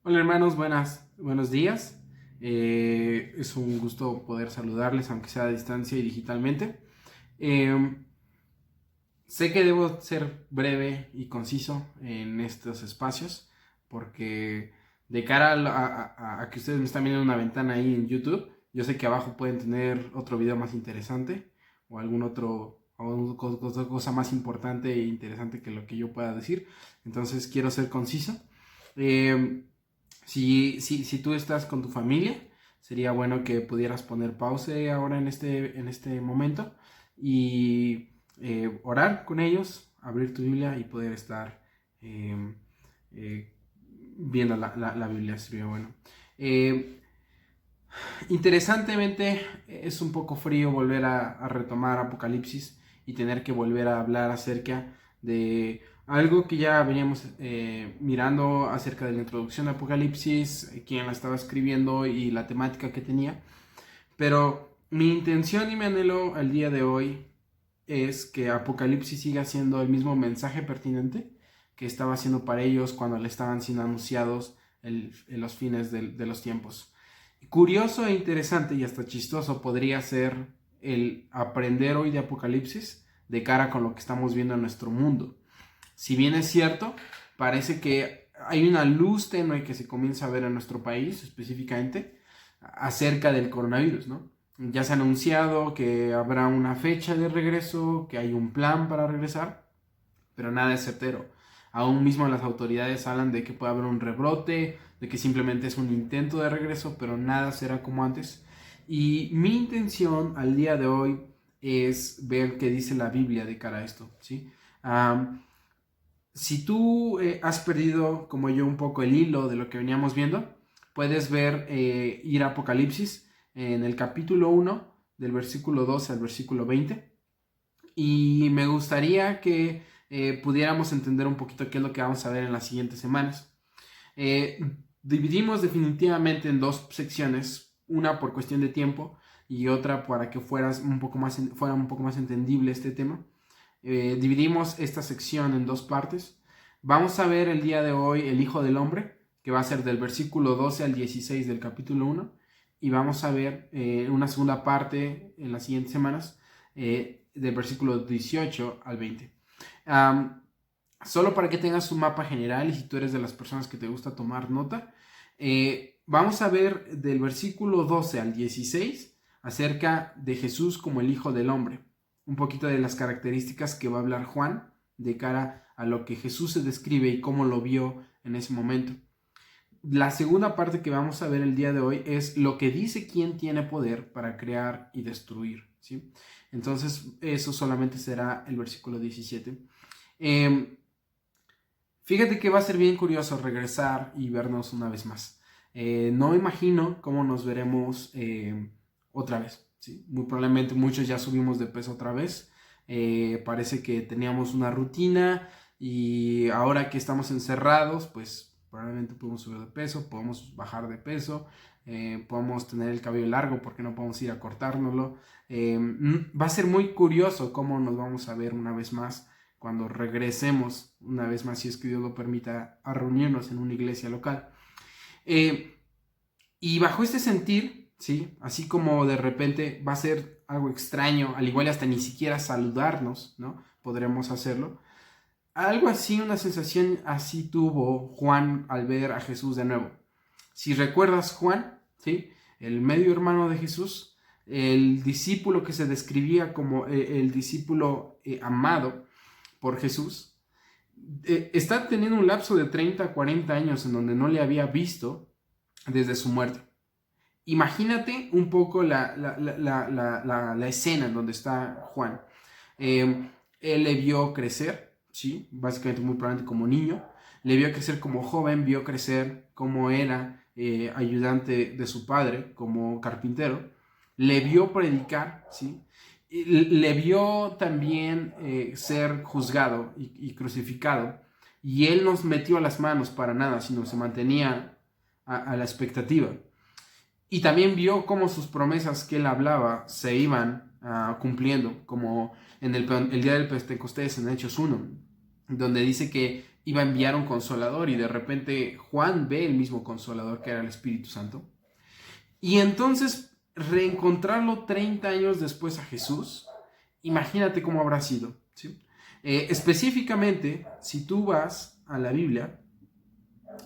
Hola hermanos, buenos días. Es un gusto poder saludarles, aunque sea a distancia y digitalmente. Eh, Sé que debo ser breve y conciso en estos espacios, porque de cara a que ustedes me están viendo en una ventana ahí en YouTube, yo sé que abajo pueden tener otro video más interesante o algún otro o otra cosa más importante e interesante que lo que yo pueda decir. Entonces quiero ser conciso. Eh, si tú estás con tu familia, sería bueno que pudieras poner pause ahora en este momento y orar con ellos, abrir tu Biblia y poder estar eh, eh, viendo la Biblia. Sería bueno. Eh, Interesantemente, es un poco frío volver a retomar Apocalipsis y tener que volver a hablar acerca de algo que ya veníamos mirando acerca de la introducción de Apocalipsis, quién la estaba escribiendo y la temática que tenía. Pero mi intención y mi anhelo al día de hoy es que Apocalipsis siga siendo el mismo mensaje pertinente que estaba haciendo para ellos cuando le estaban siendo anunciados en los fines de los tiempos. Curioso e interesante y hasta chistoso podría ser el aprender hoy de Apocalipsis de cara con lo que estamos viendo en nuestro mundo. Si bien es cierto, parece que hay una luz tenue que se comienza a ver en nuestro país específicamente acerca del coronavirus, ¿no? Ya se ha anunciado que habrá una fecha de regreso, que hay un plan para regresar, pero nada es certero. Aún mismo las autoridades hablan de que puede haber un rebrote, de que simplemente es un intento de regreso, pero nada será como antes. Y mi intención al día de hoy es ver qué dice la Biblia de cara a esto, ¿sí? Si tú has perdido, como yo, un poco el hilo de lo que veníamos viendo, puedes ver, ir a Apocalipsis en el capítulo 1, del versículo 12 al versículo 20. Y me gustaría que pudiéramos entender un poquito qué es lo que vamos a ver en las siguientes semanas. Eh, Dividimos definitivamente en dos secciones, una por cuestión de tiempo y otra para que fuera un poco más entendible este tema. Dividimos esta sección en dos partes. Vamos a ver el día de hoy el Hijo del Hombre, que va a ser del versículo 12 al 16 del capítulo 1. Y vamos a ver una segunda parte en las siguientes semanas, del versículo 18 al 20. Um, Solo para que tengas un mapa general y si tú eres de las personas que te gusta tomar nota, vamos a ver del versículo 12 al 16 acerca de Jesús como el Hijo del Hombre. Un poquito de las características que va a hablar Juan de cara a lo que Jesús se describe y cómo lo vio en ese momento. La segunda parte que vamos a ver el día de hoy es lo que dice quién tiene poder para crear y destruir, ¿sí? Entonces, eso solamente será el versículo 17. Fíjate que va a ser bien curioso regresar y vernos una vez más. No imagino cómo nos veremos otra vez, ¿sí? Muy probablemente muchos ya subimos de peso otra vez. Parece que teníamos una rutina y ahora que estamos encerrados, pues probablemente podemos subir de peso, podemos bajar de peso, podemos tener el cabello largo porque no podemos ir a cortárnoslo. Va a ser muy curioso cómo nos vamos a ver una vez más cuando regresemos, una vez más, si es que Dios lo permita, a reunirnos en una iglesia local. Eh, y bajo este sentir, ¿sí? Así como de repente va a ser algo extraño, al igual hasta ni siquiera saludarnos, ¿no? Podremos hacerlo. Algo así, una sensación así tuvo Juan al ver a Jesús de nuevo. Si recuerdas Juan, ¿sí? El medio hermano de Jesús, el discípulo que se describía como el discípulo amado por Jesús, está teniendo un lapso de 30 a 40 años en donde no le había visto desde su muerte. Imagínate un poco la escena en donde está Juan. Él le vio crecer, ¿sí? Básicamente muy probablemente como niño. Le vio crecer como joven, vio crecer como era ayudante de su padre, como carpintero. Le vio predicar, ¿sí? Le vio también ser juzgado y crucificado. Y él nos metió las manos para nada, sino se mantenía a la expectativa. Y también vio cómo sus promesas que él hablaba se iban cumpliendo, como en el día del Pentecostés, en Hechos 1, donde dice que iba a enviar un consolador y de repente Juan ve el mismo consolador que era el Espíritu Santo. Y entonces reencontrarlo 30 años después a Jesús, imagínate cómo habrá sido, ¿sí? Específicamente, si tú vas a la Biblia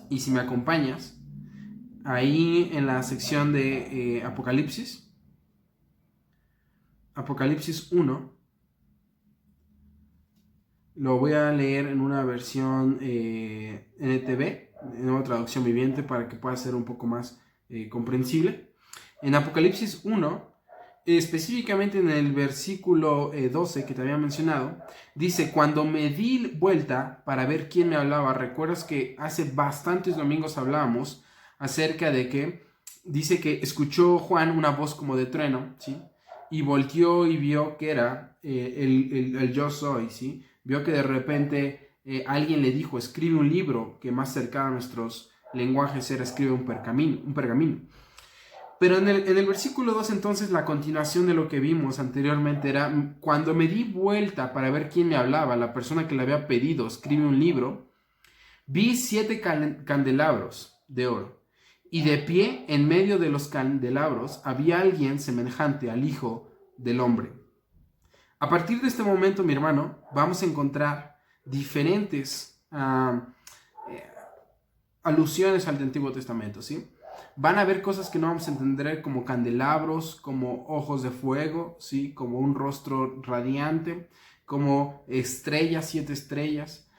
y si me acompañas, ahí en la sección de Apocalipsis 1, lo voy a leer en una versión NTV, en una traducción viviente, para que pueda ser un poco más comprensible. En Apocalipsis 1, específicamente en el versículo 12 que te había mencionado, dice: cuando me di vuelta para ver quién me hablaba, recuerdas que hace bastantes domingos hablábamos acerca de que dice que escuchó Juan una voz como de trueno, ¿sí? Y volteó y vio que era el yo soy, ¿sí? Vio que de repente alguien le dijo: escribe un libro, que más cercano a nuestros lenguajes era escribe un pergamino. Pero en el versículo 2, entonces, la continuación de lo que vimos anteriormente era: cuando me di vuelta para ver quién me hablaba, la persona que le había pedido escribe un libro, vi 7 candelabros de oro, y de pie en medio de los candelabros había alguien semejante al Hijo del Hombre. A partir de este momento, mi hermano, vamos a encontrar diferentes alusiones al Antiguo Testamento, ¿sí? Van a haber cosas que no vamos a entender, como candelabros, como ojos de fuego, ¿sí? Como un rostro radiante, como estrellas, 7 estrellas.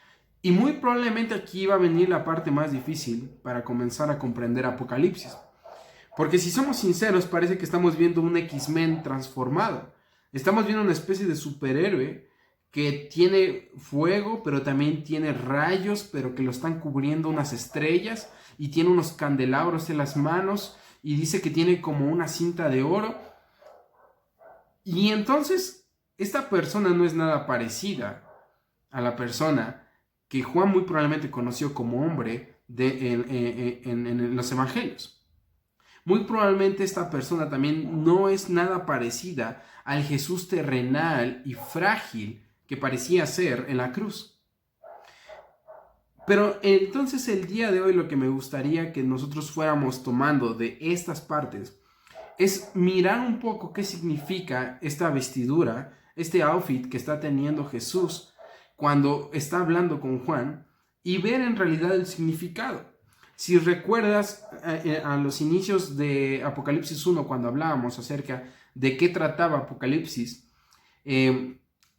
Y muy probablemente aquí va a venir la parte más difícil para comenzar a comprender Apocalipsis. Porque si somos sinceros, parece que estamos viendo un X-Men transformado. Estamos viendo una especie de superhéroe que tiene fuego, pero también tiene rayos, pero que lo están cubriendo unas estrellas, y tiene unos candelabros en las manos, y dice que tiene como una cinta de oro. Y entonces, esta persona no es nada parecida a la persona que Juan muy probablemente conoció como hombre en los evangelios. Muy probablemente esta persona también no es nada parecida al Jesús terrenal y frágil que parecía ser en la cruz. Pero entonces el día de hoy lo que me gustaría que nosotros fuéramos tomando de estas partes es mirar un poco qué significa esta vestidura, este outfit que está teniendo Jesús cuando está hablando con Juan, y ver en realidad el significado. Si recuerdas a los inicios de Apocalipsis 1, cuando hablábamos acerca de qué trataba Apocalipsis,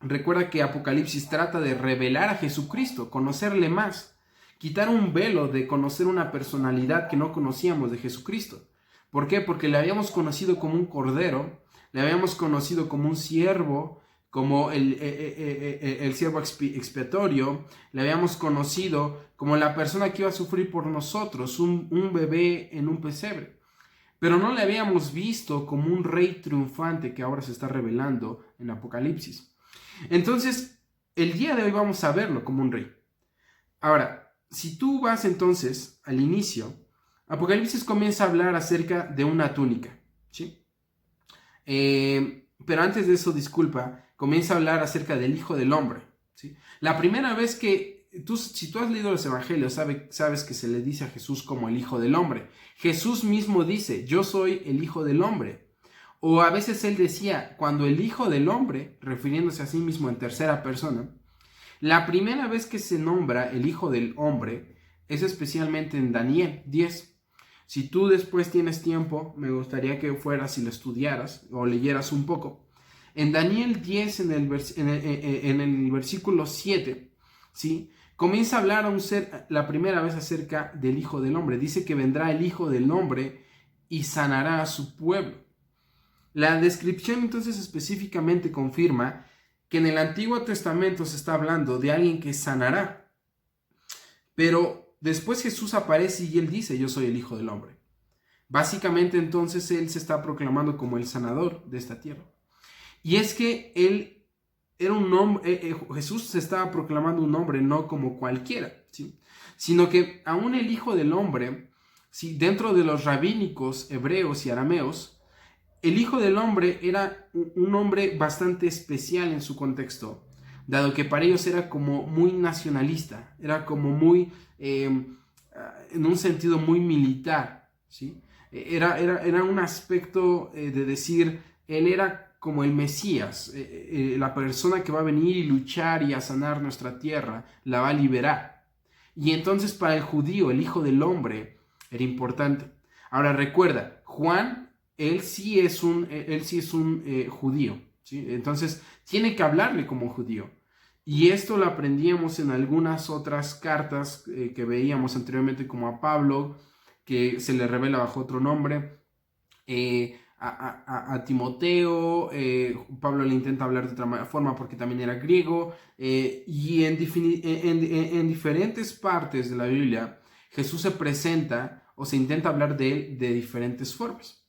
recuerda que Apocalipsis trata de revelar a Jesucristo, conocerle más, quitar un velo de conocer una personalidad que no conocíamos de Jesucristo. ¿Por qué? Porque le habíamos conocido como un cordero, le habíamos conocido como un siervo, como el siervo expiatorio, le habíamos conocido como la persona que iba a sufrir por nosotros, un bebé en un pesebre. Pero no le habíamos visto como un rey triunfante que ahora se está revelando en Apocalipsis. Entonces, el día de hoy vamos a verlo como un rey. Ahora, si tú vas entonces al inicio, Apocalipsis comienza a hablar acerca de una túnica, ¿sí? Pero antes de eso, disculpa, comienza a hablar acerca del Hijo del Hombre, ¿sí? La primera vez que si tú has leído los evangelios, sabes que se le dice a Jesús como el Hijo del Hombre. Jesús mismo dice: yo soy el Hijo del Hombre. O a veces él decía, cuando el Hijo del Hombre, refiriéndose a sí mismo en tercera persona. La primera vez que se nombra el Hijo del Hombre es especialmente en Daniel 10. Si tú después tienes tiempo, me gustaría que fueras y lo estudiaras o leyeras un poco. En Daniel 10, en el versículo 7, ¿sí? Comienza a hablar la primera vez acerca del Hijo del Hombre. Dice que vendrá el Hijo del Hombre y sanará a su pueblo. La descripción entonces específicamente confirma que en el Antiguo Testamento se está hablando de alguien que sanará. Pero después Jesús aparece y él dice: yo soy el Hijo del Hombre. Básicamente entonces él se está proclamando como el sanador de esta tierra. Y es que él era un hombre, Jesús se estaba proclamando un hombre no como cualquiera, ¿sí? Sino que aún el Hijo del Hombre, ¿sí? Dentro de los rabínicos hebreos y arameos, el Hijo del Hombre era un hombre bastante especial en su contexto, dado que para ellos era como muy nacionalista, era como muy, en un sentido muy militar, ¿sí? Era un aspecto de decir, él era como el Mesías, la persona que va a venir y luchar y a sanar nuestra tierra, la va a liberar. Y entonces para el judío, el Hijo del Hombre, era importante. Ahora recuerda, Juan, él sí es un judío, ¿sí? Entonces tiene que hablarle como judío. Y esto lo aprendíamos en algunas otras cartas que veíamos anteriormente, como a Pablo, que se le revela bajo otro nombre. A Timoteo, Pablo le intenta hablar de otra forma porque también era griego, y en diferentes partes de la Biblia Jesús se presenta o se intenta hablar de él de diferentes formas.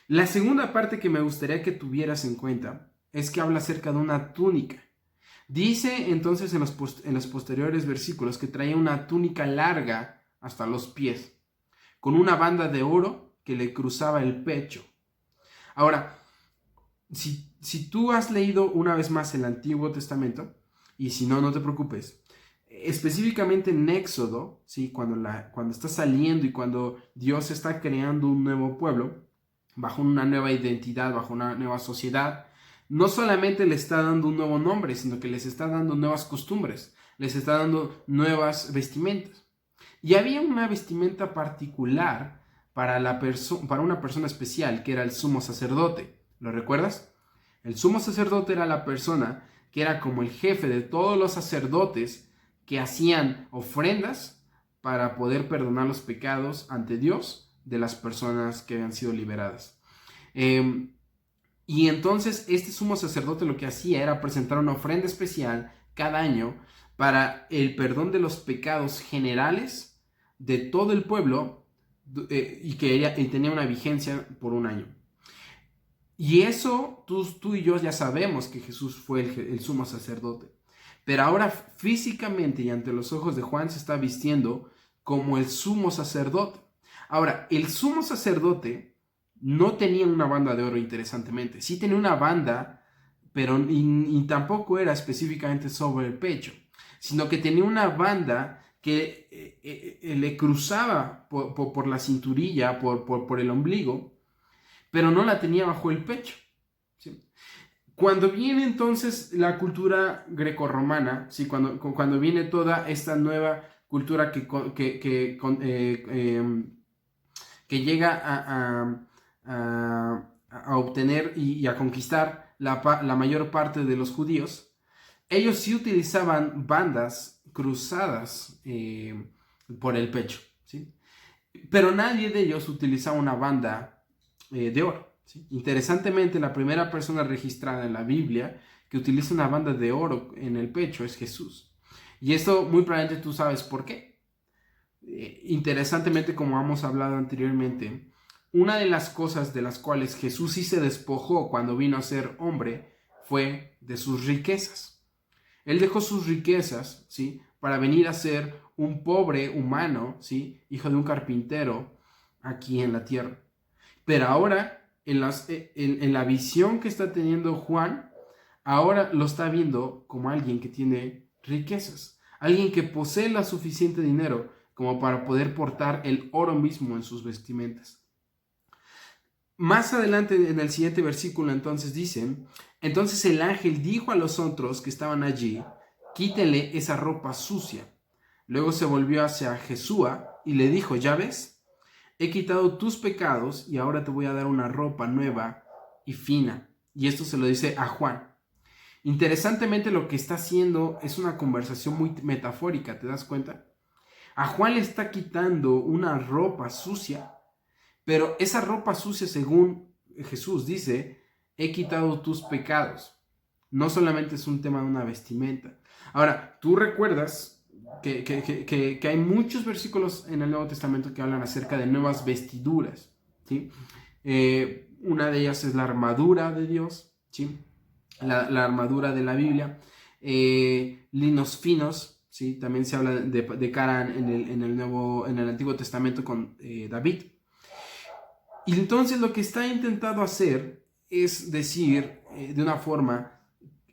La segunda parte que me gustaría que tuvieras en cuenta es que habla acerca de una túnica. Dice entonces en los posteriores versículos que traía una túnica larga hasta los pies, con una banda de oro que le cruzaba el pecho. Ahora, si tú has leído una vez más el Antiguo Testamento, y si no, no te preocupes, específicamente en Éxodo, ¿sí? Cuando está saliendo y cuando Dios está creando un nuevo pueblo, bajo una nueva identidad, bajo una nueva sociedad, no solamente le está dando un nuevo nombre, sino que les está dando nuevas costumbres, les está dando nuevas vestimentas. Y había una vestimenta particular para una persona especial, que era el sumo sacerdote. ¿Lo recuerdas? El sumo sacerdote era la persona que era como el jefe de todos los sacerdotes que hacían ofrendas para poder perdonar los pecados ante Dios de las personas que habían sido liberadas. Y entonces este sumo sacerdote lo que hacía era presentar una ofrenda especial cada año para el perdón de los pecados generales de todo el pueblo, y tenía una vigencia por un año. Y eso tú y yo ya sabemos que Jesús fue el sumo sacerdote. Pero ahora físicamente y ante los ojos de Juan se está vistiendo como el sumo sacerdote. Ahora, el sumo sacerdote no tenía una banda de oro, interesantemente. Sí tenía una banda, pero y tampoco era específicamente sobre el pecho, sino que tenía una banda que le cruzaba por la cinturilla, por el ombligo, pero no la tenía bajo el pecho, ¿sí? Cuando viene entonces la cultura grecorromana, ¿sí? Cuando viene toda esta nueva cultura que llega a obtener y a conquistar la mayor parte de los judíos, ellos sí utilizaban bandas cruzadas por el pecho, ¿sí? Pero nadie de ellos utilizaba una banda de oro, ¿sí? Interesantemente, la primera persona registrada en la Biblia que utiliza una banda de oro en el pecho es Jesús. Y esto muy probablemente tú sabes por qué. Interesantemente, como hemos hablado anteriormente, una de las cosas de las cuales Jesús sí se despojó cuando vino a ser hombre fue de sus riquezas. Él dejó sus riquezas, ¿sí? Para venir a ser un pobre humano, ¿sí? Hijo de un carpintero aquí en la tierra. Pero ahora, en la visión que está teniendo Juan, ahora lo está viendo como alguien que tiene riquezas. Alguien que posee la suficiente dinero como para poder portar el oro mismo en sus vestimentas. Más adelante en el siguiente versículo entonces dicen, entonces el ángel dijo a los otros que estaban allí, quítenle esa ropa sucia. Luego se volvió hacia Jesúa y le dijo, ¿ya ves? He quitado tus pecados y ahora te voy a dar una ropa nueva y fina. Y esto se lo dice a Juan. Interesantemente, lo que está haciendo es una conversación muy metafórica, ¿te das cuenta? A Juan le está quitando una ropa sucia, pero esa ropa sucia, según Jesús dice, he quitado tus pecados. No solamente es un tema de una vestimenta. Ahora, tú recuerdas que hay muchos versículos en el Nuevo Testamento que hablan acerca de nuevas vestiduras, ¿sí? Una de ellas es la armadura de Dios, ¿sí? La armadura de la Biblia. Linos finos, ¿sí? También se habla de cara en el Antiguo Testamento con David. Y entonces lo que está intentando hacer es decir de una forma,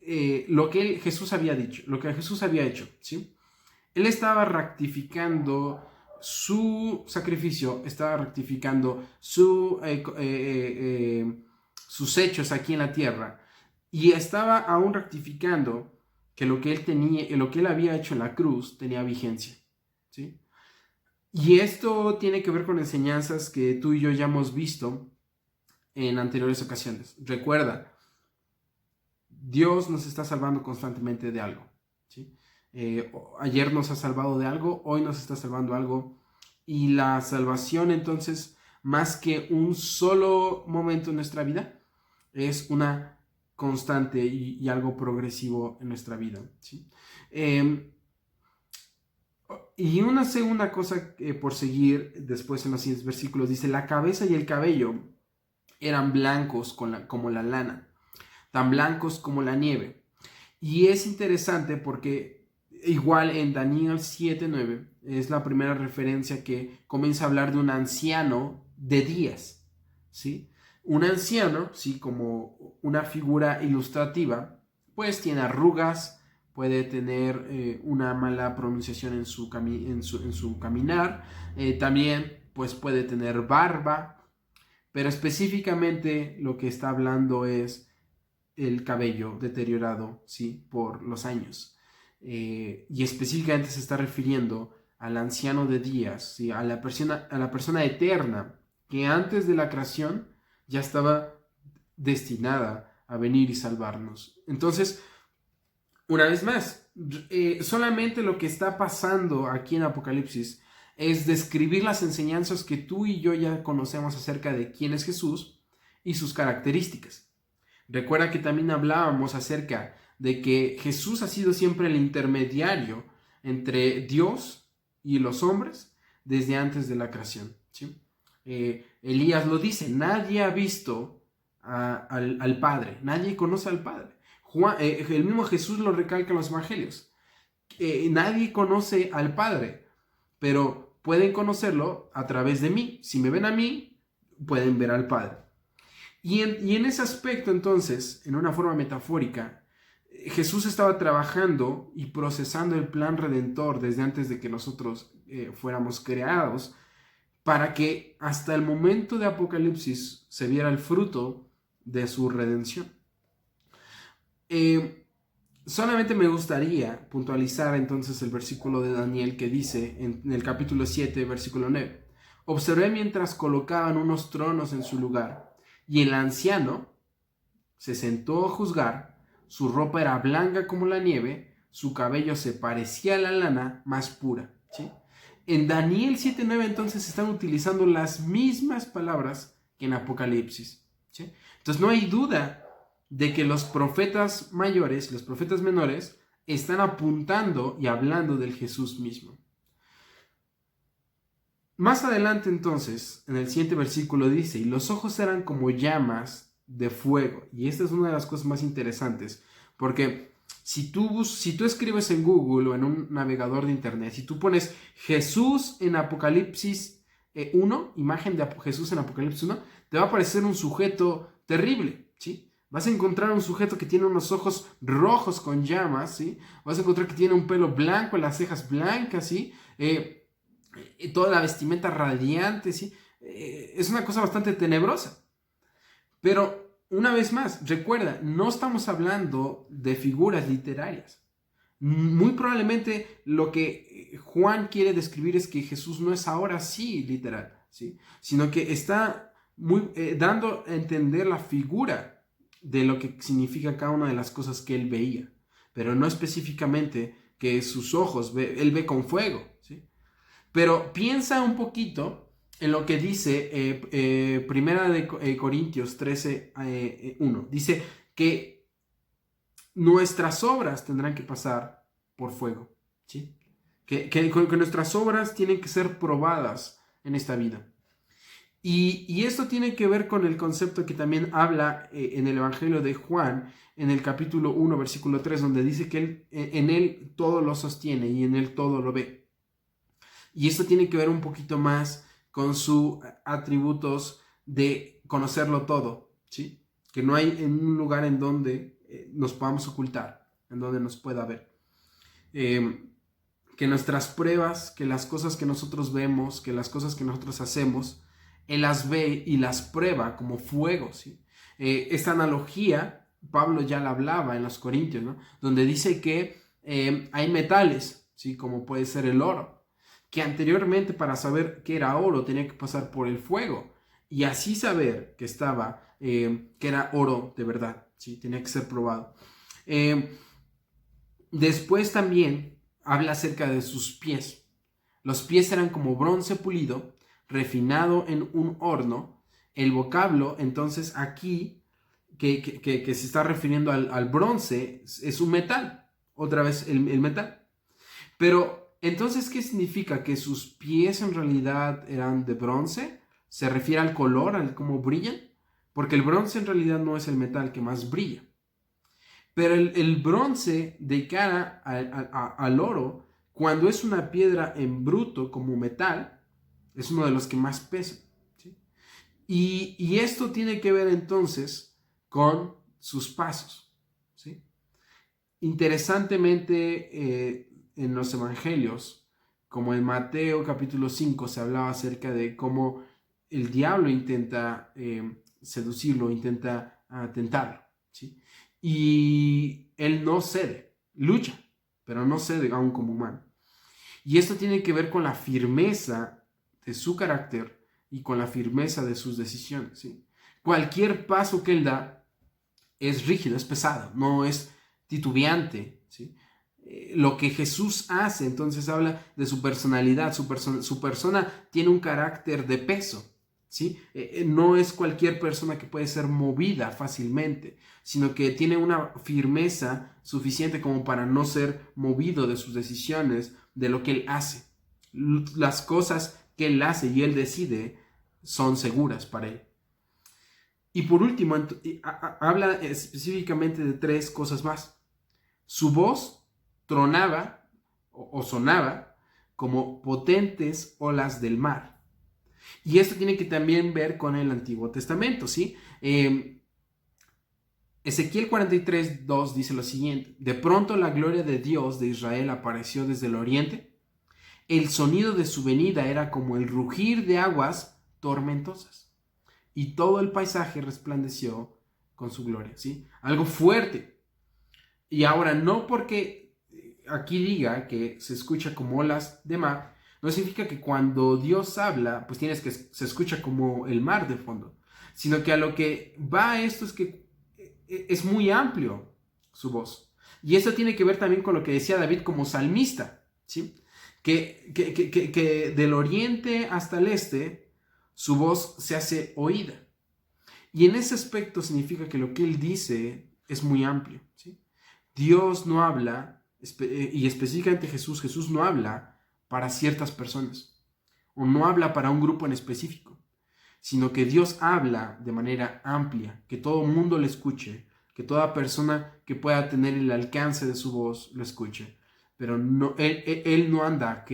Jesús había dicho, lo que Jesús había hecho, ¿sí? Él estaba rectificando su sacrificio, estaba rectificando sus hechos aquí en la tierra, y estaba aún rectificando que lo que él tenía, lo que él había hecho en la cruz tenía vigencia, ¿sí? Y esto tiene que ver con enseñanzas que tú y yo ya hemos visto en anteriores ocasiones. Recuerda, Dios nos está salvando constantemente de algo, ¿sí? Ayer nos ha salvado de algo, hoy nos está salvando algo. Y la salvación, entonces, más que un solo momento en nuestra vida, es una constante y algo progresivo en nuestra vida, ¿sí? Y una segunda cosa por seguir después en los siguientes versículos, dice: la cabeza y el cabello eran blancos como la lana, tan blancos como la nieve. Y es interesante porque igual en Daniel 7:9 es la primera referencia que comienza a hablar de un anciano de días, ¿sí? Un anciano, ¿sí? Como una figura ilustrativa, pues tiene arrugas, puede tener una mala pronunciación en su caminar, también pues puede tener barba, pero específicamente lo que está hablando es el cabello deteriorado, ¿sí? Por los años. Y específicamente se está refiriendo al anciano de días, ¿sí? A la persona eterna que antes de la creación ya estaba destinada a venir y salvarnos. Entonces, una vez más, solamente lo que está pasando aquí en Apocalipsis es describir las enseñanzas que tú y yo ya conocemos acerca de quién es Jesús y sus características. Recuerda que también hablábamos acerca de que Jesús ha sido siempre el intermediario entre Dios y los hombres desde antes de la creación, ¿sí? Elías lo dice: nadie ha visto al Padre, nadie conoce al Padre. El mismo Jesús lo recalca en los evangelios: nadie conoce al Padre, pero pueden conocerlo a través de mí. Si me ven a mí, pueden ver al Padre. Y en ese aspecto, entonces, en una forma metafórica, Jesús estaba trabajando y procesando el plan redentor desde antes de que nosotros fuéramos creados, para que hasta el momento de Apocalipsis se viera el fruto de su redención. Solamente me gustaría puntualizar entonces el versículo de Daniel que dice en el capítulo 7, versículo 9: observé mientras colocaban unos tronos en su lugar, y el anciano se sentó a juzgar. Su ropa era blanca como la nieve, su cabello se parecía a la lana más pura, ¿sí? En Daniel 7:9 entonces están utilizando las mismas palabras que en Apocalipsis, ¿sí? Entonces no hay duda de que los profetas mayores, los profetas menores, están apuntando y hablando del Jesús mismo. Más adelante entonces, en el siguiente versículo dice: y los ojos eran como llamas de fuego. Y esta es una de las cosas más interesantes, porque si tú escribes en Google o en un navegador de internet, si tú pones Jesús en Apocalipsis 1, imagen de Jesús en Apocalipsis 1, te va a aparecer un sujeto terrible, ¿sí? Vas a encontrar un sujeto que tiene unos ojos rojos con llamas, ¿sí? Vas a encontrar que tiene un pelo blanco, las cejas blancas, ¿sí? Toda la vestimenta radiante, ¿sí? Es una cosa bastante tenebrosa. Pero, una vez más, recuerda, no estamos hablando de figuras literarias. Muy probablemente lo que Juan quiere describir es que Jesús no es ahora sí literal, ¿sí? Sino que está dando a entender la figura de lo que significa cada una de las cosas que él veía, pero no específicamente que sus ojos, él ve con fuego, ¿sí? Pero piensa un poquito en lo que dice Primera de Corintios 13, 1. Dice que nuestras obras tendrán que pasar por fuego, ¿sí? Que nuestras obras tienen que ser probadas en esta vida. Y esto tiene que ver con el concepto que también habla en el Evangelio de Juan, en el capítulo 1, versículo 3, donde dice que en él todo lo sostiene y en él todo lo ve. Y esto tiene que ver un poquito más con sus atributos de conocerlo todo, ¿sí? Que no hay en un lugar en donde nos podamos ocultar, en donde nos pueda ver. Que nuestras pruebas, que las cosas que nosotros vemos, que las cosas que nosotros hacemos, Él las ve y las prueba como fuego, ¿sí? Esta analogía, Pablo ya la hablaba en los Corintios, ¿no? Donde dice que hay metales, ¿sí? Como puede ser el oro, que anteriormente para saber que era oro tenía que pasar por el fuego y así saber que estaba, que era oro de verdad, ¿sí? Tenía que ser probado. Después también habla acerca de sus pies. Los pies eran como bronce pulido, refinado en un horno. El vocablo, entonces, aquí, que se está refiriendo al bronce, es un metal. Otra vez el metal. Pero, entonces, ¿qué significa? ¿Que sus pies en realidad eran de bronce? ¿Se refiere al color, al cómo brillan? Porque el bronce en realidad no es el metal que más brilla. Pero el bronce de cara al oro, cuando es una piedra en bruto como metal, es uno de los que más pesa, ¿sí? Y esto tiene que ver entonces con sus pasos, ¿sí? Interesantemente, en los evangelios, como en Mateo capítulo 5, se hablaba acerca de cómo el diablo intenta seducirlo, intenta tentarlo, ¿sí? Y él no cede, lucha, pero no cede aún como humano. Y esto tiene que ver con la firmeza de su carácter y con la firmeza de sus decisiones, ¿sí? Cualquier paso que él da es rígido, es pesado, no es titubeante, ¿sí? Lo que Jesús hace, entonces habla de su personalidad, su persona tiene un carácter de peso, ¿sí? No es cualquier persona que puede ser movida fácilmente, sino que tiene una firmeza suficiente como para no ser movido de sus decisiones, de lo que él hace. Las cosas que él hace y él decide son seguras para él. Y por último, habla específicamente de 3 cosas más. Su voz tronaba o sonaba como potentes olas del mar. Y esto tiene que también ver con el Antiguo Testamento, ¿sí? Ezequiel 43:2 dice lo siguiente: de pronto la gloria de Dios de Israel apareció desde el oriente. El sonido de su venida era como el rugir de aguas tormentosas. Y todo el paisaje resplandeció con su gloria, ¿sí? Algo fuerte. Y ahora, no porque aquí diga que se escucha como olas de mar, no significa que cuando Dios habla, pues tienes que se escucha como el mar de fondo, sino que a lo que va esto es que es muy amplio su voz. Y eso tiene que ver también con lo que decía David como salmista, ¿sí? Que del oriente hasta el este, su voz se hace oída. Y en ese aspecto significa que lo que él dice es muy amplio, ¿sí? Dios no habla, y específicamente Jesús no habla para ciertas personas, o no habla para un grupo en específico, sino que Dios habla de manera amplia, que todo mundo le escuche, que toda persona que pueda tener el alcance de su voz lo escuche. Pero no, él no anda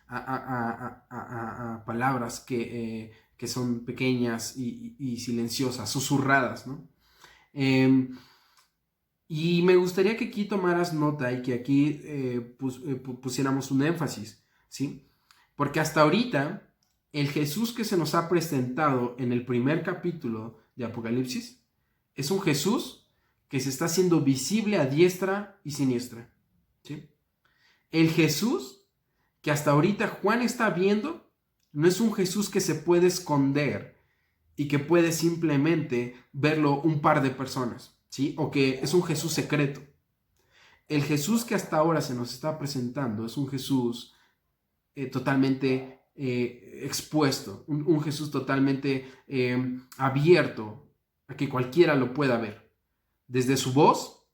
a palabras que son pequeñas y silenciosas, susurradas, ¿no? Y me gustaría que aquí tomaras nota y que aquí pusiéramos un énfasis, ¿sí? Porque hasta ahorita, el Jesús que se nos ha presentado en el primer capítulo de Apocalipsis es un Jesús que se está haciendo visible a diestra y siniestra, ¿sí? El Jesús que hasta ahorita Juan está viendo no es un Jesús que se puede esconder y que puede simplemente verlo un par de personas, ¿sí? O que es un Jesús secreto. El Jesús que hasta ahora se nos está presentando es un Jesús totalmente expuesto, un Jesús totalmente abierto a que cualquiera lo pueda ver. Desde su voz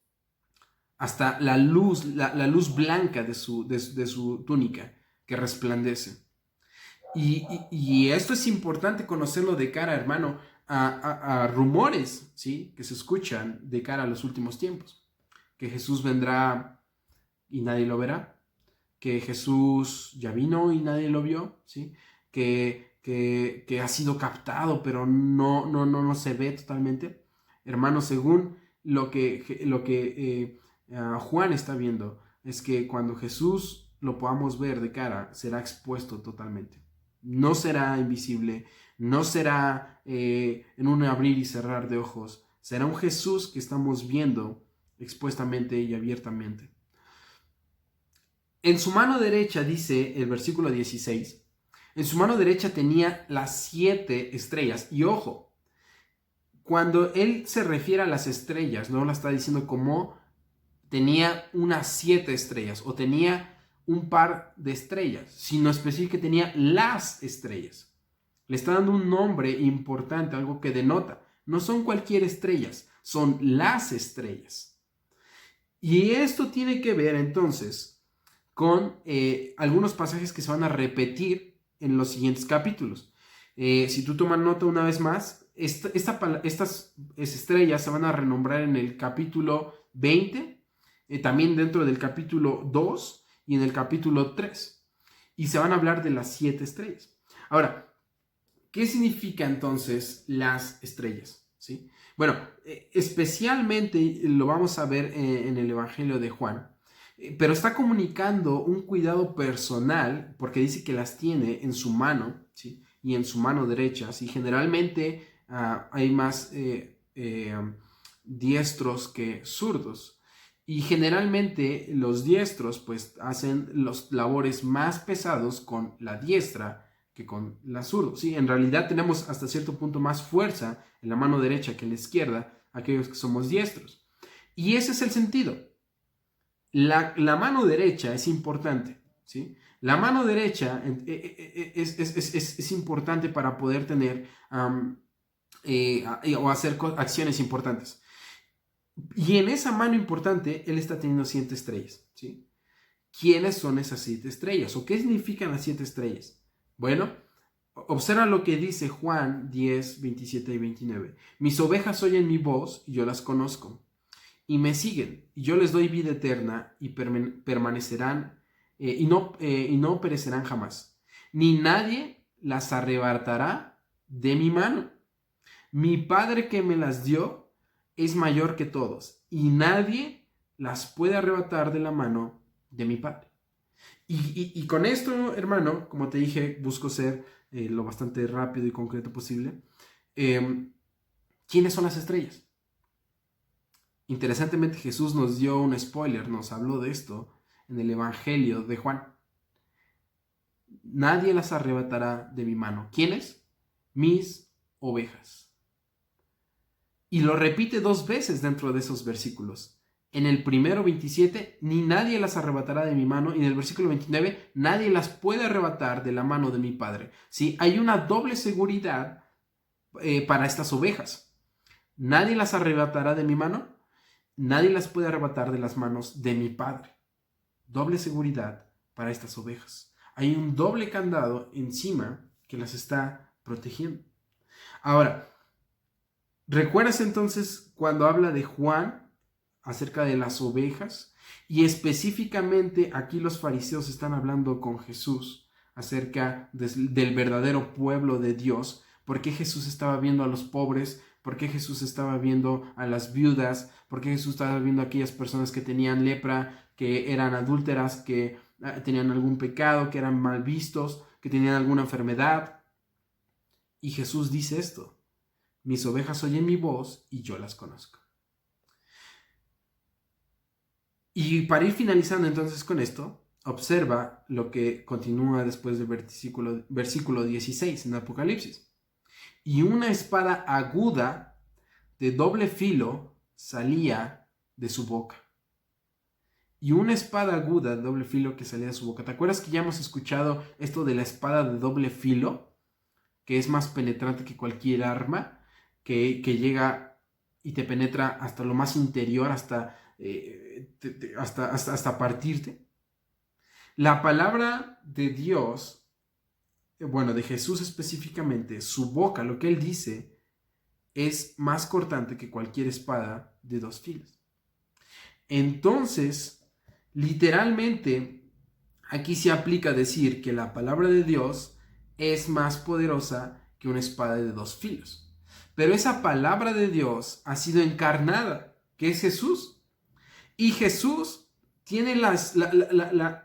hasta la luz blanca de su túnica que resplandece. Y esto es importante conocerlo de cara, hermano, a rumores, ¿sí? Que se escuchan de cara a los últimos tiempos. Que Jesús vendrá y nadie lo verá. Que Jesús ya vino y nadie lo vio, ¿sí? Que ha sido captado, pero no se ve totalmente. hermanos, según lo que Juan está viendo, es que cuando Jesús lo podamos ver de cara, será expuesto totalmente. No será invisible, no será en un abrir y cerrar de ojos. Será un Jesús que estamos viendo expuestamente y abiertamente. En su mano derecha, dice el versículo 16, en su mano derecha tenía las 7 estrellas. Y ojo, cuando él se refiere a las estrellas, no la está diciendo como tenía unas 7 estrellas o tenía un par de estrellas, sino específico que tenía las estrellas. Le está dando un nombre importante, algo que denota. No son cualquier estrellas, son las estrellas. Y esto tiene que ver entonces con algunos pasajes que se van a repetir en los siguientes capítulos. Si tú tomas nota una vez más, estas estrellas se van a renombrar en el capítulo 20, también dentro del capítulo 2 y en el capítulo 3. Y se van a hablar de las 7 estrellas. Ahora, ¿qué significa entonces las estrellas? ¿Sí? Bueno, especialmente lo vamos a ver en el Evangelio de Juan, pero está comunicando un cuidado personal porque dice que las tiene en su mano, ¿sí? Y en su mano derecha, ¿sí? Generalmente hay más diestros que zurdos. Y generalmente los diestros pues hacen los labores más pesados con la diestra que con la zurda. Sí, en realidad tenemos hasta cierto punto más fuerza en la mano derecha que en la izquierda, aquellos que somos diestros. Y ese es el sentido. La mano derecha es importante, ¿sí? La mano derecha es importante para poder tener o hacer acciones importantes. Y en esa mano importante, él está teniendo 7 estrellas, ¿sí? ¿Quiénes son esas 7 estrellas? ¿O qué significan las 7 estrellas? Bueno, observa lo que dice Juan 10, 27 y 29. Mis ovejas oyen mi voz y yo las conozco. Y me siguen, y yo les doy vida eterna y permanecerán y no perecerán jamás. Ni nadie las arrebatará de mi mano. Mi Padre que me las dio es mayor que todos, y nadie las puede arrebatar de la mano de mi Padre. Y con esto, hermano, como te dije, busco ser lo bastante rápido y concreto posible. ¿Quiénes son las estrellas? Interesantemente, Jesús nos dio un spoiler, nos habló de esto en el Evangelio de Juan. Nadie las arrebatará de mi mano. ¿Quiénes? Mis ovejas. Y lo repite 2 veces dentro de esos versículos. En el primero 27, ni nadie las arrebatará de mi mano. Y en el versículo 29, nadie las puede arrebatar de la mano de mi Padre. ¿Sí? Hay una doble seguridad para estas ovejas. Nadie las arrebatará de mi mano. Nadie las puede arrebatar de las manos de mi Padre. Doble seguridad para estas ovejas. Hay un doble candado encima que las está protegiendo. Ahora, ¿recuerdas entonces cuando habla de Juan acerca de las ovejas? Y específicamente aquí los fariseos están hablando con Jesús acerca del verdadero pueblo de Dios. ¿Por qué Jesús estaba viendo a los pobres? ¿Por qué Jesús estaba viendo a las viudas? ¿Por qué Jesús estaba viendo a aquellas personas que tenían lepra, que eran adúlteras, que tenían algún pecado, que eran mal vistos, que tenían alguna enfermedad? Y Jesús dice esto: mis ovejas oyen mi voz y yo las conozco. Y para ir finalizando entonces con esto, observa lo que continúa después del versículo 16 en Apocalipsis. Y una espada aguda de doble filo salía de su boca. Y una espada aguda de doble filo que salía de su boca. ¿Te acuerdas que ya hemos escuchado esto de la espada de doble filo? Que es más penetrante que cualquier arma, que llega y te penetra hasta lo más interior, hasta partirte. La palabra de Dios, bueno, de Jesús específicamente, su boca, lo que él dice, es más cortante que cualquier espada de 2 filos. Entonces, literalmente, aquí se aplica decir que la palabra de Dios es más poderosa que una espada de 2 filos. pero esa palabra de Dios ha sido encarnada, que es Jesús. Y Jesús tiene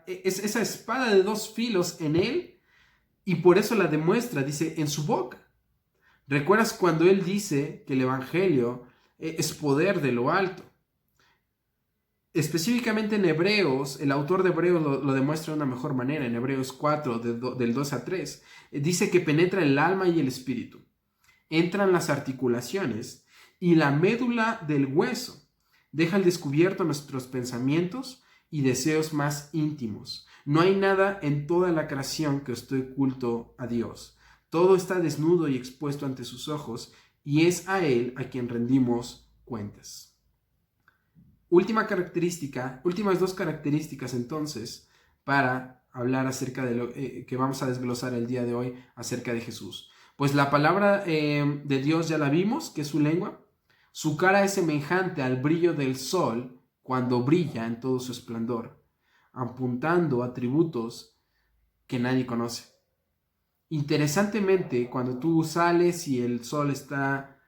esa espada de dos filos en él y por eso la demuestra, dice, en su boca. ¿Recuerdas cuando él dice que el evangelio es poder de lo alto? Específicamente en Hebreos, el autor de Hebreos lo demuestra de una mejor manera, en Hebreos 4, del 2 a 3. Dice que penetra el alma y el espíritu, entran las articulaciones y la médula del hueso, deja al descubierto nuestros pensamientos y deseos más íntimos. No hay nada en toda la creación que esté oculto a Dios. Todo está desnudo y expuesto ante sus ojos, y es a Él a quien rendimos cuentas. Últimas dos características entonces para hablar acerca de lo que vamos a desglosar el día de hoy acerca de Jesús. Pues la palabra de Dios ya la vimos, que es su lengua. Su cara es semejante al brillo del sol cuando brilla en todo su esplendor, apuntando atributos que nadie conoce. Interesantemente, cuando tú sales y el sol está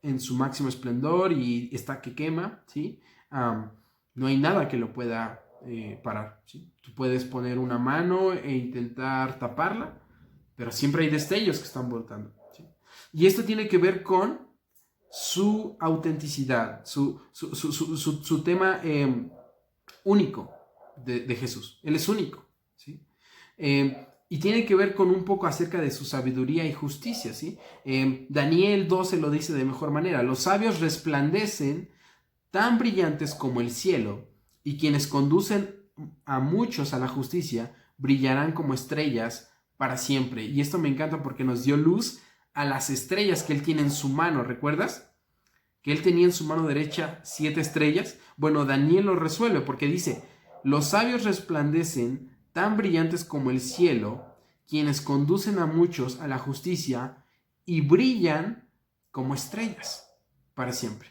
en su máximo esplendor y está que quema, ¿sí? No hay nada que lo pueda parar, ¿sí? Tú puedes poner una mano e intentar taparla, pero siempre hay destellos que están brotando, ¿sí? Y esto tiene que ver con su autenticidad, su tema único de Jesús. Él es único, ¿sí? Y tiene que ver con un poco acerca de su sabiduría y justicia, ¿sí? Daniel 12 lo dice de mejor manera. Los sabios resplandecen tan brillantes como el cielo, y quienes conducen a muchos a la justicia brillarán como estrellas para siempre. Y esto me encanta porque nos dio luz a las estrellas que él tiene en su mano. ¿Recuerdas? Que él tenía en su mano derecha 7 estrellas. Bueno, Daniel lo resuelve porque dice: los sabios resplandecen tan brillantes como el cielo, quienes conducen a muchos a la justicia y brillan como estrellas para siempre.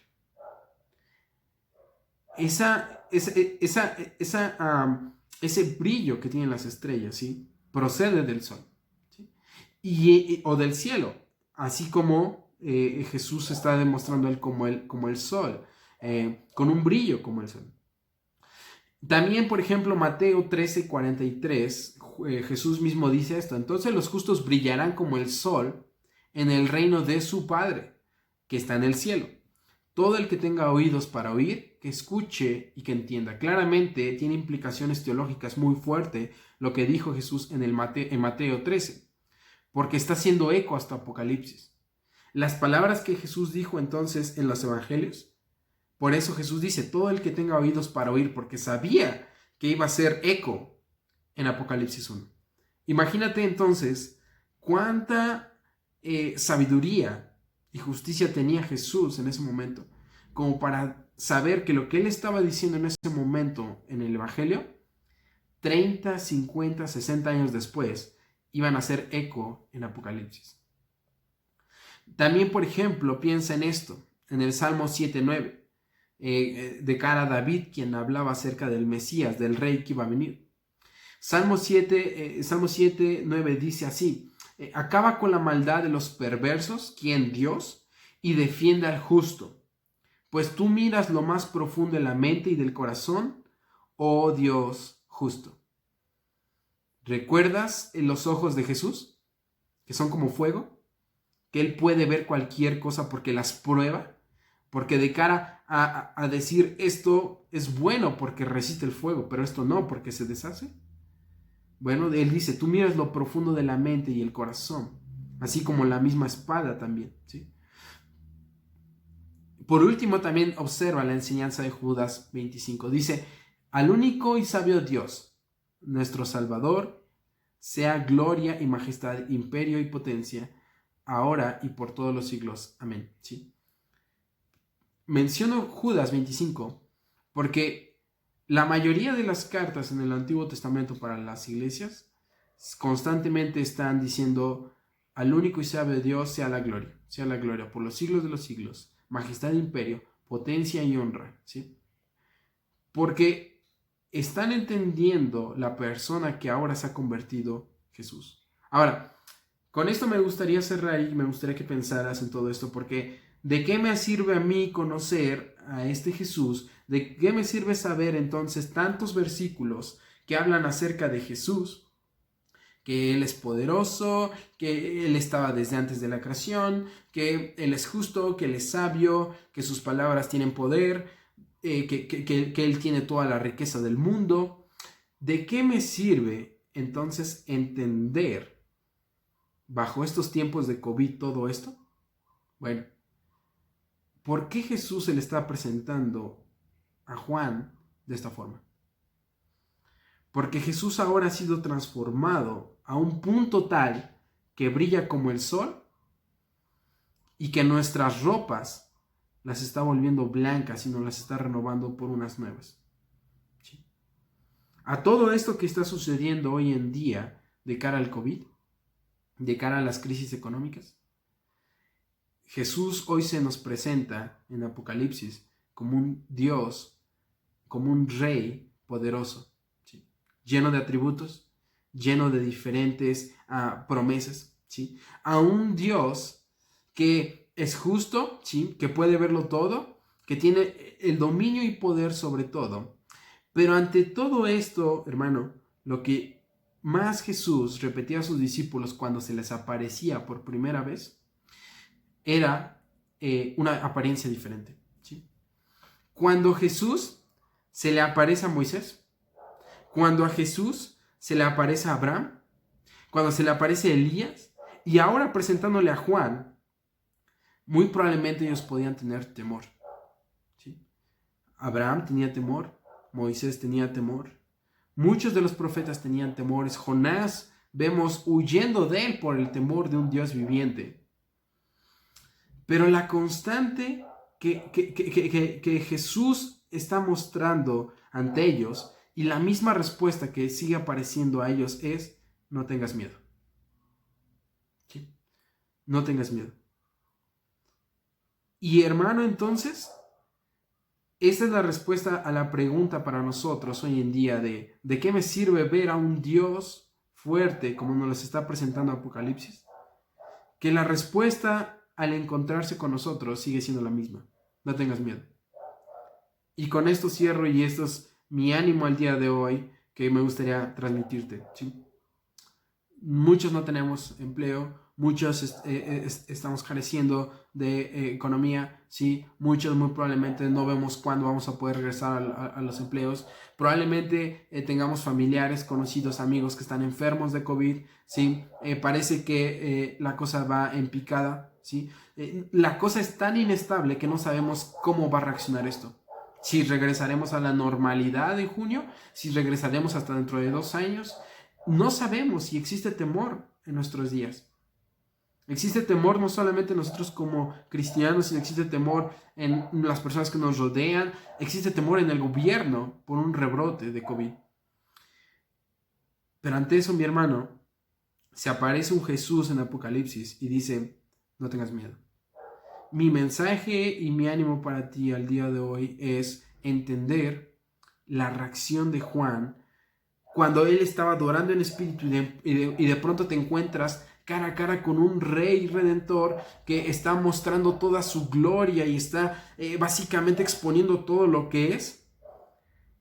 Ese brillo que tienen las estrellas, ¿sí? Procede del sol, ¿sí? O del cielo, así como Jesús está demostrando él como el sol, con un brillo como el sol. También, por ejemplo, Mateo 13:43, Jesús mismo dice esto: entonces los justos brillarán como el sol en el reino de su Padre, que está en el cielo. Todo el que tenga oídos para oír, que escuche y que entienda. Claramente tiene implicaciones teológicas muy fuertes lo que dijo Jesús en Mateo 13, porque está haciendo eco hasta Apocalipsis. Las palabras que Jesús dijo entonces en los evangelios, por eso Jesús dice: todo el que tenga oídos para oír, porque sabía que iba a ser eco en Apocalipsis 1. Imagínate entonces cuánta sabiduría y justicia tenía Jesús en ese momento, como para saber que lo que él estaba diciendo en ese momento en el Evangelio, 30, 50, 60 años después, iban a hacer eco en Apocalipsis. También, por ejemplo, piensa en esto, en el Salmo 7:9, de cara a David, quien hablaba acerca del Mesías, del rey que iba a venir. Salmo 7:9 dice así: acaba con la maldad de los perversos, ¿quién? Dios, y defiende al justo. Pues tú miras lo más profundo de la mente y del corazón, oh Dios justo. ¿Recuerdas los ojos de Jesús? Que son como fuego, que Él puede ver cualquier cosa porque las prueba, porque de cara a decir esto es bueno porque resiste el fuego, pero esto no porque se deshace. Bueno, Él dice: tú miras lo profundo de la mente y el corazón, así como la misma espada también, ¿sí? Por último, también observa la enseñanza de Judas 25. Dice: al único y sabio Dios, nuestro Salvador, sea gloria y majestad, imperio y potencia, ahora y por todos los siglos. Amén. ¿Sí? Menciono Judas 25 porque la mayoría de las cartas en el Antiguo Testamento para las iglesias constantemente están diciendo: al único y sabio Dios sea la gloria por los siglos de los siglos, majestad, imperio, potencia y honra, ¿sí? Porque están entendiendo la persona que ahora se ha convertido Jesús. Ahora, Con esto me gustaría cerrar y me gustaría que pensaras en todo esto, porque ¿de qué me sirve a mí conocer a este Jesús? ¿De qué me sirve saber entonces tantos versículos que hablan acerca de Jesús? Que Él es poderoso, que Él estaba desde antes de la creación, que Él es justo, que Él es sabio, que sus palabras tienen poder, que Él tiene toda la riqueza del mundo. ¿De qué me sirve entonces entender bajo estos tiempos de COVID todo esto? Bueno, ¿por qué Jesús se le está presentando a Juan de esta forma? Porque Jesús ahora ha sido transformado a un punto tal que brilla como el sol y que nuestras ropas las está volviendo blancas y nos las está renovando por unas nuevas. ¿Sí? A todo esto que está sucediendo hoy en día de cara al COVID, de cara a las crisis económicas, Jesús hoy se nos presenta en Apocalipsis como un Dios, como un rey poderoso, ¿sí? Lleno de atributos, lleno de diferentes promesas, ¿sí? A un Dios que es justo, ¿sí? Que puede verlo todo, que tiene el dominio y poder sobre todo. Pero ante todo esto, hermano, lo que más Jesús repetía a sus discípulos cuando se les aparecía por primera vez era una apariencia diferente, ¿sí? Cuando Jesús se le aparece a Moisés, cuando a Jesús se le aparece a Abraham, cuando se le aparece a Elías, y ahora presentándole a Juan, muy probablemente ellos podían tener temor, ¿sí? Abraham tenía temor, Moisés tenía temor, muchos de los profetas tenían temores, Jonás vemos huyendo de él por el temor de un Dios viviente. Pero la constante que Jesús está mostrando ante ellos y la misma respuesta que sigue apareciendo a ellos es: no tengas miedo. ¿Sí? No tengas miedo. Y hermano, entonces, esta es la respuesta a la pregunta para nosotros hoy en día ¿de qué me sirve ver a un Dios fuerte como nos los está presentando Apocalipsis? Que la respuesta al encontrarse con nosotros sigue siendo la misma: no tengas miedo. Y con esto cierro, y esto es mi ánimo al día de hoy que me gustaría transmitirte, ¿sí? Muchos no tenemos empleo, muchos estamos careciendo de economía, ¿sí? Muchos muy probablemente no vemos cuándo vamos a poder regresar a los empleos. Probablemente tengamos familiares, conocidos, amigos que están enfermos de COVID, ¿sí? Parece que la cosa va en picada, ¿sí? La cosa es tan inestable que no sabemos cómo va a reaccionar esto. Si regresaremos a la normalidad en junio, si regresaremos hasta dentro de 2 años, no sabemos. Si existe temor en nuestros días. Existe temor no solamente en nosotros como cristianos, sino existe temor en las personas que nos rodean, existe temor en el gobierno por un rebrote de COVID. Pero ante eso, mi hermano, se aparece un Jesús en Apocalipsis y dice: no tengas miedo. Mi mensaje y mi ánimo para ti al día de hoy es entender la reacción de Juan cuando él estaba adorando en espíritu y de pronto te encuentras cara a cara con un rey redentor que está mostrando toda su gloria y está básicamente exponiendo todo lo que es.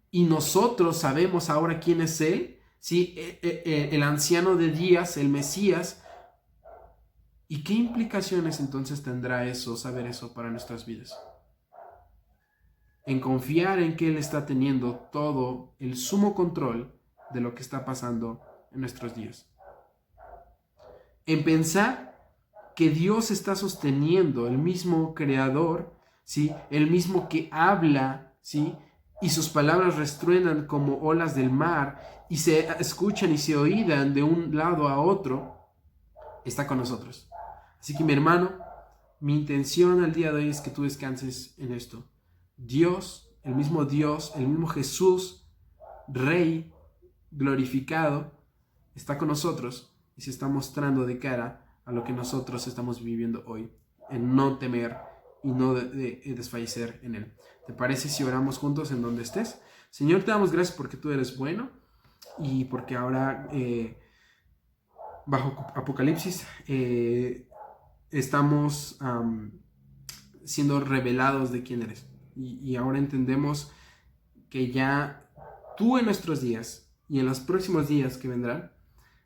Y nosotros sabemos ahora quién es él, ¿sí? El anciano de días, el Mesías. ¿Y qué implicaciones entonces tendrá eso, saber eso para nuestras vidas? En confiar en que Él está teniendo todo el sumo control de lo que está pasando en nuestros días. En pensar que Dios está sosteniendo, el mismo creador, ¿sí? El mismo que habla, ¿sí? Y sus palabras restruenan como olas del mar y se escuchan y se oídan de un lado a otro, está con nosotros. Así que mi hermano, mi intención al día de hoy es que tú descanses en esto. Dios, el mismo Jesús, Rey glorificado, está con nosotros y se está mostrando de cara a lo que nosotros estamos viviendo hoy, en no temer y no desfallecer en Él. ¿Te parece si oramos juntos en donde estés? Señor, te damos gracias porque tú eres bueno y porque ahora bajo Apocalipsis, estamos siendo revelados de quién eres. Y ahora entendemos que ya tú en nuestros días y en los próximos días que vendrán,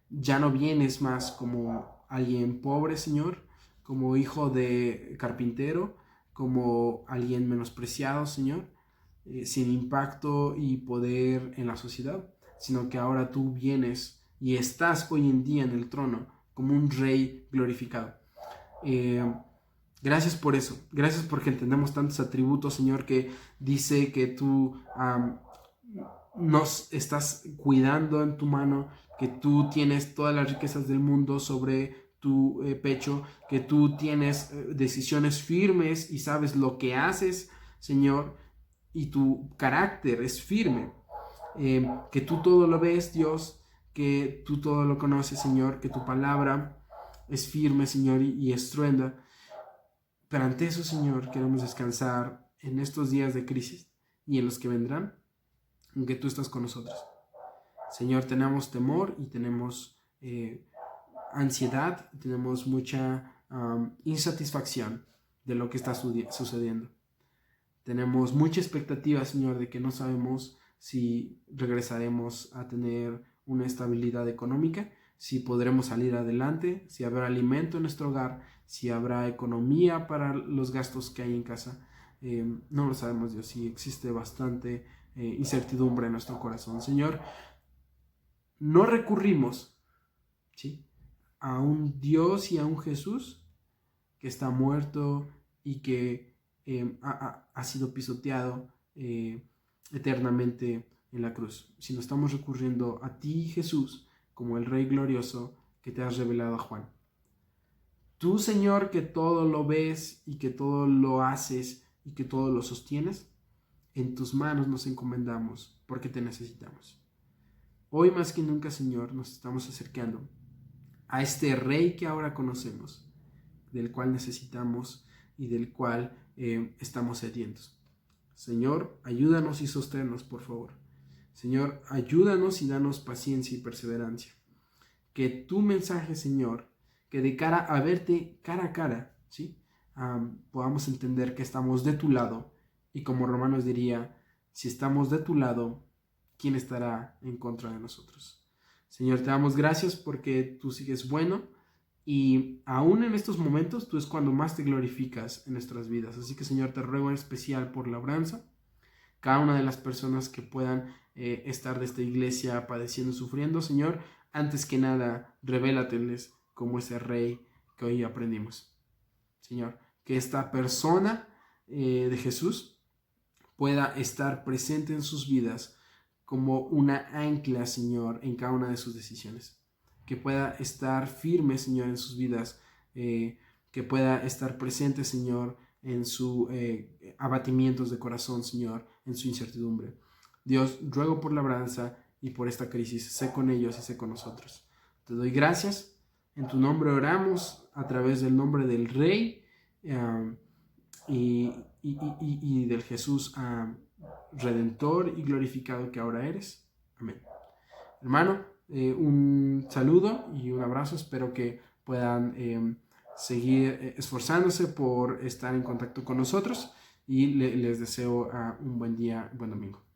ya no vienes más como alguien pobre, Señor, como hijo de carpintero, como alguien menospreciado, Señor, sin impacto y poder en la sociedad, sino que ahora tú vienes y estás hoy en día en el trono como un rey glorificado. Gracias por eso, gracias porque entendemos tantos atributos, Señor, que dice que tú nos estás cuidando en tu mano, que tú tienes todas las riquezas del mundo sobre tu pecho, que tú tienes decisiones firmes y sabes lo que haces, Señor, y tu carácter es firme, que tú todo lo ves, Dios, que tú todo lo conoces, Señor, que tu palabra es firme, Señor, y estruenda. Pero ante eso, Señor, queremos descansar en estos días de crisis y en los que vendrán, en que tú estás con nosotros. Señor, tenemos temor y tenemos ansiedad, tenemos mucha insatisfacción de lo que está sucediendo. Tenemos mucha expectativa, Señor, de que no sabemos si regresaremos a tener una estabilidad económica, si podremos salir adelante, si habrá alimento en nuestro hogar, si habrá economía para los gastos que hay en casa. No lo sabemos, Dios, si existe bastante incertidumbre en nuestro corazón. Señor, no recurrimos, ¿sí?, a un Dios y a un Jesús que está muerto y que ha sido pisoteado eternamente en la cruz, sino estamos recurriendo a ti, Jesús, como el Rey glorioso que te has revelado a Juan. Tú, Señor, que todo lo ves y que todo lo haces y que todo lo sostienes, en tus manos nos encomendamos porque te necesitamos. Hoy más que nunca, Señor, nos estamos acercando a este Rey que ahora conocemos, del cual necesitamos y del cual estamos sedientos. Señor, ayúdanos y sosténnos, por favor. Señor, ayúdanos y danos paciencia y perseverancia. Que tu mensaje, Señor, que de cara a verte cara a cara, ¿sí?, podamos entender que estamos de tu lado. Y como Romanos diría, si estamos de tu lado, ¿quién estará en contra de nosotros? Señor, te damos gracias porque tú sigues bueno y aún en estos momentos tú es cuando más te glorificas en nuestras vidas. Así que, Señor, te ruego en especial por labranza, cada una de las personas que puedan estar de esta iglesia padeciendo y sufriendo. Señor, antes que nada, revélateles como ese Rey que hoy aprendimos. Señor, que esta persona de Jesús pueda estar presente en sus vidas como una ancla, Señor, en cada una de sus decisiones. Que pueda estar firme, Señor, en sus vidas. Que pueda estar presente, Señor, en sus abatimientos de corazón, Señor, en su incertidumbre. Dios, ruego por labranza y por esta crisis. Sé con ellos y sé con nosotros. Te doy gracias. En tu nombre oramos a través del nombre del Rey y del Jesús Redentor y glorificado que ahora eres. Amén. Hermano, un saludo y un abrazo. Espero que puedan seguir esforzándose por estar en contacto con nosotros y les deseo un buen día, buen domingo.